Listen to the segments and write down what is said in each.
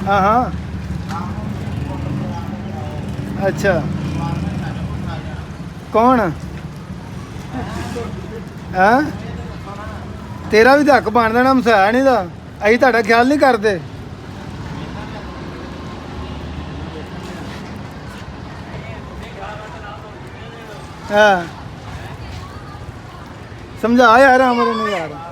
हाँ हाँ अच्छा कौन हाँ तेरा भी तो हक बन देना मसाया नहीं दा असीं तुहाडा ख्याल नहीं करते हाँ समझा यार अमर ने यार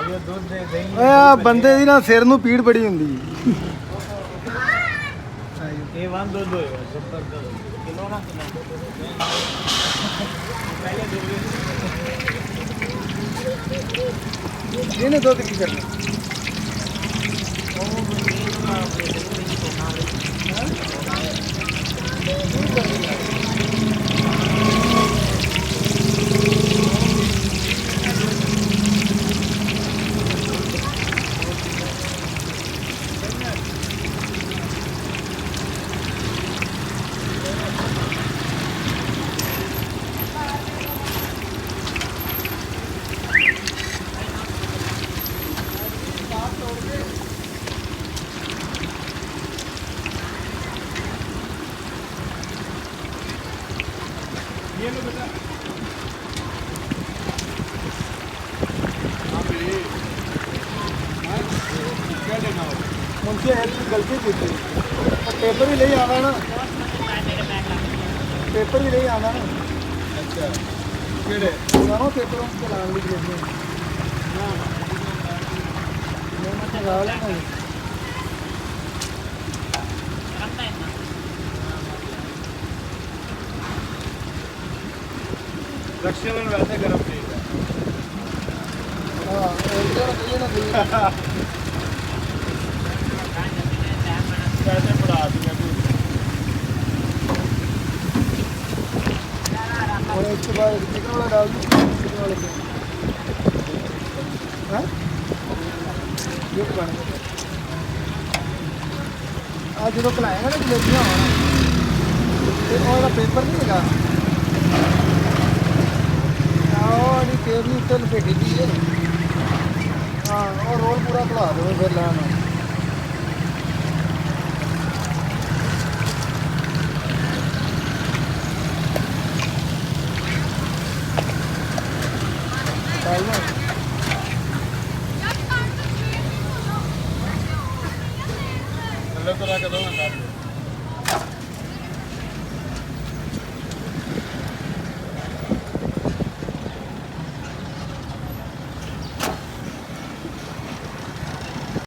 ਓਏ ਆ ਬੰਦੇ ਦੀ ਨਾ ਸਿਰ ਨੂੰ ਪੀੜ ਬੜੀ ਹੁੰਦੀ ਇਹ ਵਨ ਦੋ ਦੋ ਕਿਲੋ ਨਾ ਇਹਨੇ ਦੁੱਧ ਕੀ ਕਰਨਾ मुझसे गलती की थी पेपर भी ले आना ना पेपर भी ले आना ना अच्छा केड़े दोनों पेपरों के लाल भी भेजने ना मैं चला लेना रक्षाबंधन वैसे गरम नहीं है हां ये ना पैसे बढ़ा दिया और इसके बाद चिकन वाला डाल दो चिकन वाले के हां ये बन आज जो खिलाएगा ना जलेबियां होना ये वाला पेपर नहीं लगा और ये टेबल ऊपर लपेटी दी है हां और रोल पूरा खिला दो फिर लाना अल्लाह तआला का दो